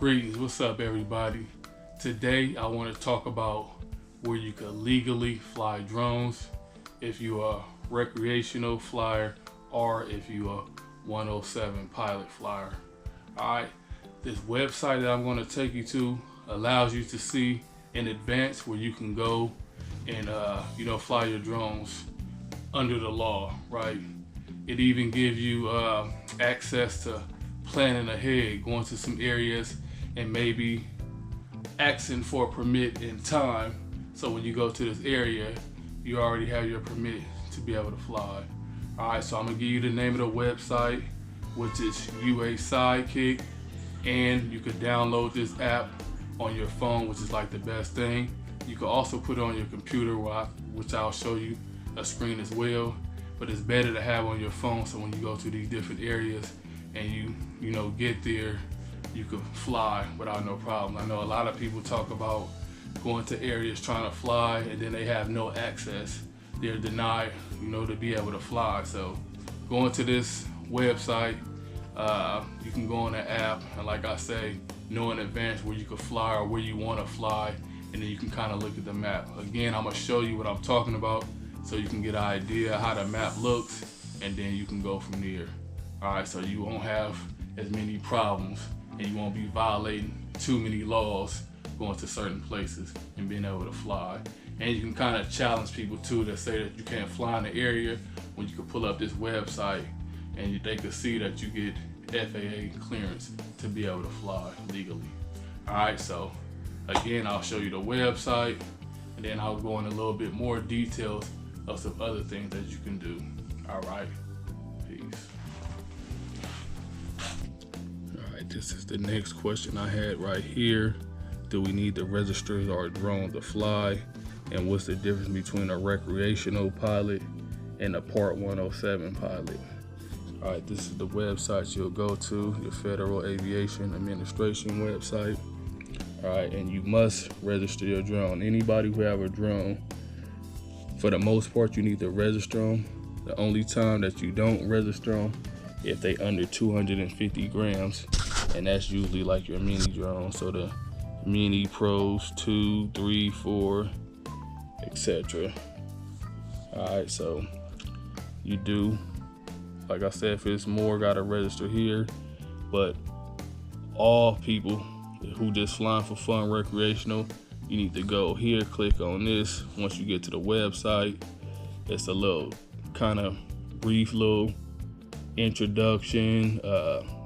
Greetings, what's up everybody? Today I want to talk about where you can legally fly drones if you're a recreational flyer or if you're a 107 pilot flyer. Alright, this website that I'm going to take you to allows you to see in advance where you can go and fly your drones under the law, right? It even gives you access to planning ahead, going to some areas and maybe asking for a permit in time. So when you go to this area, you already have your permit to be able to fly. All right, so I'm gonna give you the name of the website, which is UA Sidekick, and you can download this app on your phone, which is like the best thing. You can also put it on your computer, which I'll show you a screen as well. But it's better to have on your phone, so when you go to these different areas and you get there, you can fly without no problem. I know a lot of people talk about going to areas trying to fly and then they have no access. They're denied, to be able to fly. So going to this website, you can go on the app and, like I say, know in advance where you can fly or where you want to fly, and then you can kind of look at the map. Again, I'm gonna show you what I'm talking about so you can get an idea how the map looks, and then you can go from there. All right, so you won't have as many problems and you won't be violating too many laws going to certain places and being able to fly. And you can kind of challenge people too that say that you can't fly in the area, when you can pull up this website and they can see that you get FAA clearance to be able to fly legally. All right, so again, I'll show you the website and then I'll go into a little bit more details of some other things that you can do. All right, peace. All right, this is the next question I had right here. Do we need to register our drone to fly? And what's the difference between a recreational pilot and a Part 107 pilot? All right, this is the website you'll go to, your Federal Aviation Administration website. All right, and you must register your drone. Anybody who have a drone, for the most part, you need to register them. The only time that you don't register them, if they under 250 grams, and that's usually like your mini drone. So the mini pros 2, 3, 4, etc. All right, so you do, like I said, if it's more, gotta register here. But all people who just flying for fun, recreational, you need to go here, click on this. Once you get to the website, it's a little kind of brief little introduction,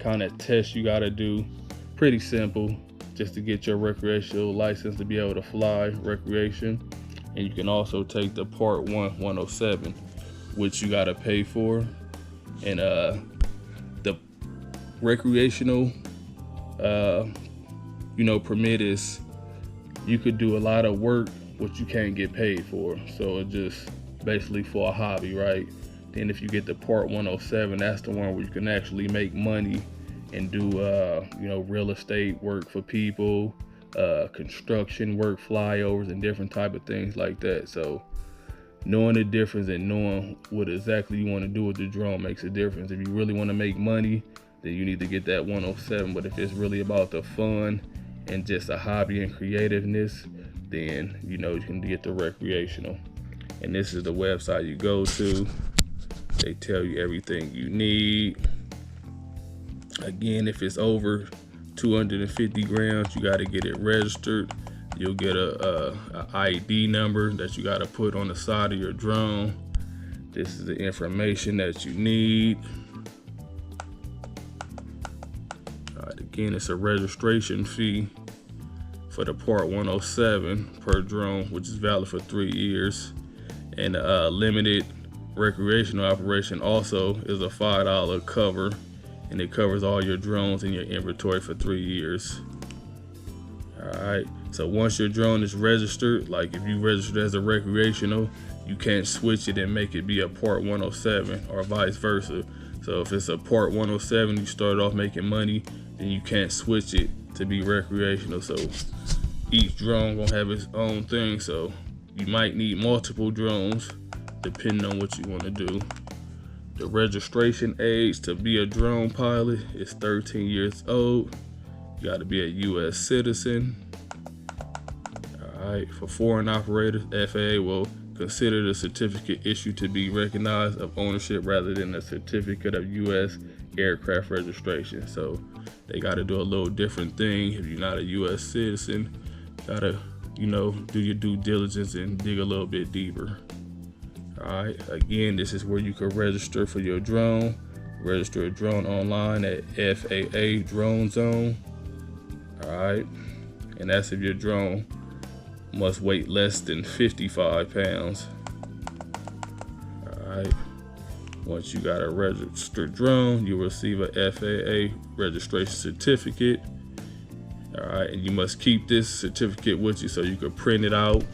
kind of test you gotta do. Pretty simple, just to get your recreational license to be able to fly recreation. And you can also take the Part 107, which you gotta pay for. And the recreational permit is, you could do a lot of work which you can't get paid for. So it's just basically for a hobby, right? Then if you get the Part 107, that's the one where you can actually make money and do real estate work for people, construction work, flyovers, and different type of things like that. So knowing the difference and knowing what exactly you want to do with the drone makes a difference. If you really want to make money, then you need to get that 107. But if it's really about the fun and just a hobby and creativeness, then you can get the recreational. And this is the website you go to. They tell you everything you need. Again, if it's over 250 grams, you got to get it registered. You'll get a ID number that you got to put on the side of your drone. This is the information that you need. All right, again, it's a registration fee for the Part 107 per drone, which is valid for 3 years. And limited recreational operation also is a $5 cover, and it covers all your drones in your inventory for 3 years. All right, so once your drone is registered, like if you registered as a recreational, you can't switch it and make it be a Part 107 or vice versa. So if it's a Part 107, you start off making money, then you can't switch it to be recreational. So each drone gonna have its own thing. So you might need multiple drones depending on what you want to do. The registration age to be a drone pilot is 13 years old. You got to be a U.S. citizen. All right, for foreign operators, FAA will consider the certificate issued to be recognized of ownership rather than a certificate of U.S. aircraft registration. So they got to do a little different thing. If you're not a U.S. citizen, gotta, do your due diligence and dig a little bit deeper. All right, again, this is where you can register for your drone. Register a drone online at FAA Drone Zone. All right, and that's if your drone must weigh less than 55 pounds. All right, once you got a registered drone, you'll receive a FAA registration certificate. All right, and you must keep this certificate with you so you can print it out.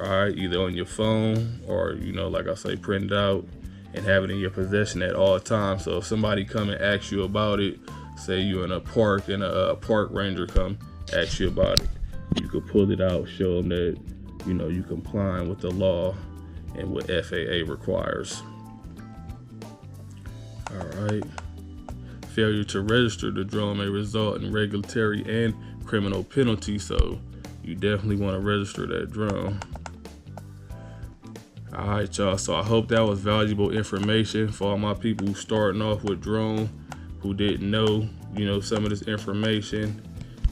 All right, either on your phone or, like I say, print it out and have it in your possession at all times. So if somebody come and asks you about it, say you're in a park and a park ranger come ask you about it, you can pull it out, show them that, you complying with the law and what FAA requires. All right. Failure to register the drone may result in regulatory and criminal penalties, so you definitely want to register that drone. All right, y'all, so I hope that was valuable information for all my people who starting off with drone, who didn't know, some of this information.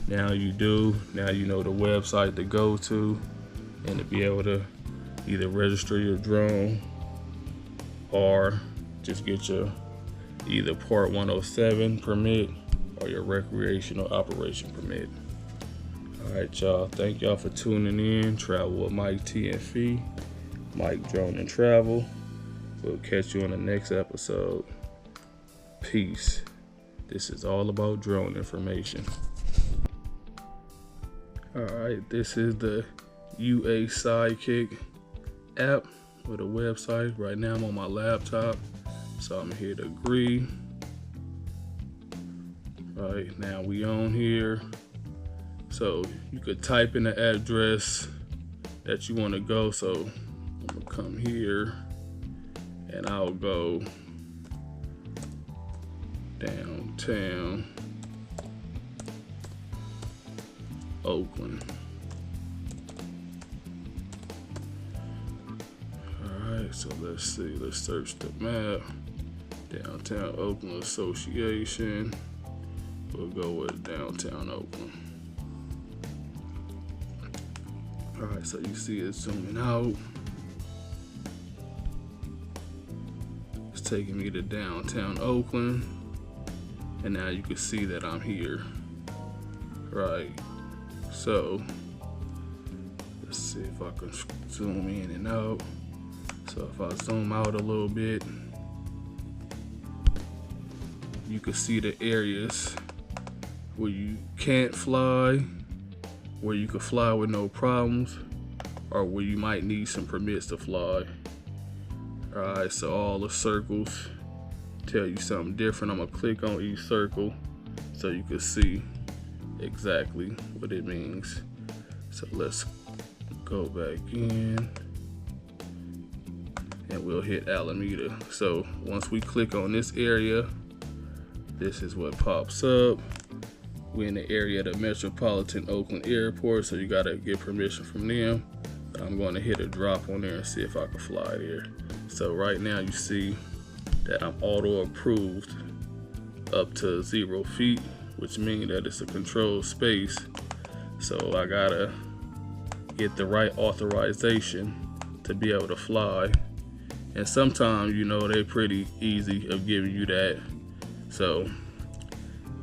Now you do. Now you know the website to go to and to be able to either register your drone or just get your either Part 107 permit or your recreational operation permit. All right, y'all. Thank y'all for tuning in. Travel with Mike T and Fee. Mike Drone and Travel. We'll catch you on the next episode. Peace. This is all about drone information. All right, this is the UA Sidekick app with a website. Right now I'm on my laptop, so I'm here to agree. All right, now we on here. So you could type in the address that you want to go. So I'm gonna come here and I'll go downtown Oakland. All right, so let's see, let's search the map. Downtown Oakland Association. We'll go with downtown Oakland. All right, so you see it zooming out. It's taking me to downtown Oakland. And now you can see that I'm here. Right. So let's see if I can zoom in and out. So if I zoom out a little bit, you can see the areas where you can't fly, where you can fly with no problems, or where you might need some permits to fly. Alright, so all the circles tell you something different. I'm gonna click on each circle so you can see exactly what it means. So let's go back in and we'll hit Alameda. So once we click on this area, this is what pops up. We're in the area of the Metropolitan Oakland Airport, so you gotta get permission from them. But I'm gonna hit a drop on there and see if I can fly there. So right now you see that I'm auto approved up to 0 feet, which means that it's a controlled space. So I gotta get the right authorization to be able to fly. And sometimes, they're pretty easy of giving you that. So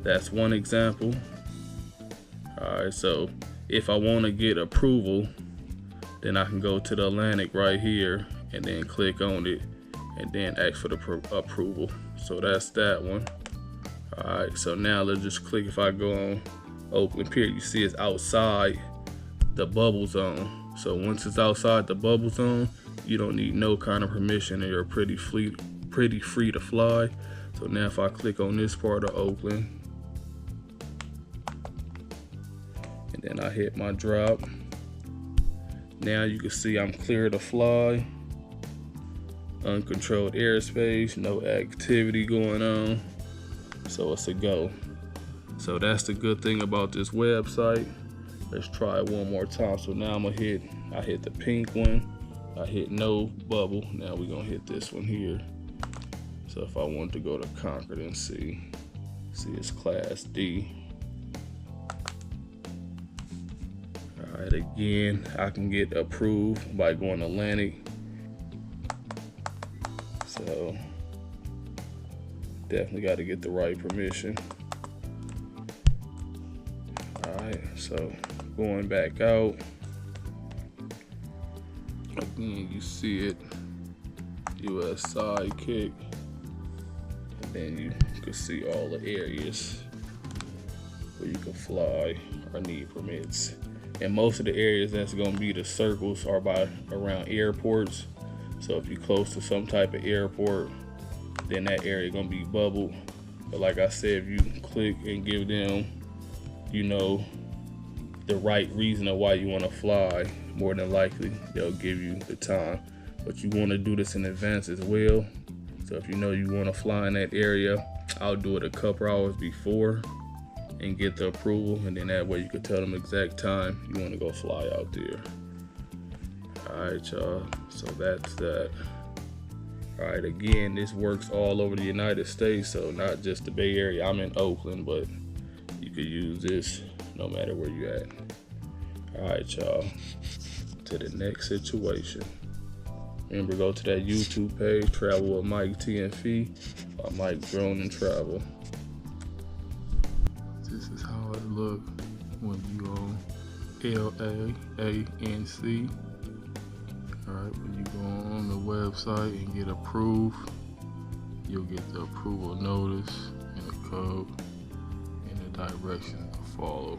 that's one example. All right, so if I want to get approval, then I can go to the LAANC right here and then click on it and then ask for the approval. So that's that one. All right, so now let's just click. If I go on Oakland Pier, you see it's outside the bubble zone. So once it's outside the bubble zone, you don't need no kind of permission and you're pretty free to fly. So now if I click on this part of Oakland and then I hit my drop, now you can see I'm clear to fly. Uncontrolled airspace, no activity going on. So it's a go. So that's the good thing about this website. Let's try it one more time. So now I hit the pink one. I hit no bubble. Now we're gonna hit this one here. So if I want to go to Concord and see it's class D. All right, again, I can get approved by going to LAANC. So definitely got to get the right permission. All right, so going back out, again, you see it, US Sidekick, and then you can see all the areas where you can fly or need permits. And most of the areas that's gonna be the circles are around airports. So if you're close to some type of airport, then that area gonna be bubbled. But like I said, if you click and give them, the right reason of why you wanna fly, more than likely they'll give you the time. But you wanna do this in advance as well. So if you know you wanna fly in that area, I'll do it a couple hours before and get the approval, and then that way you can tell them exact time you want to go fly out there. All right, y'all, so that's that. All right, again, this works all over the United States, so not just the Bay Area. I'm in Oakland, but you could use this no matter where you at. All right, y'all, to the next situation. Remember, go to that YouTube page, Travel with Mike TNF, by Mike Drone and Travel. This is how it look when you on LAANC. Alright, when you go on the website and get approved, you'll get the approval notice and the code and the directions to follow.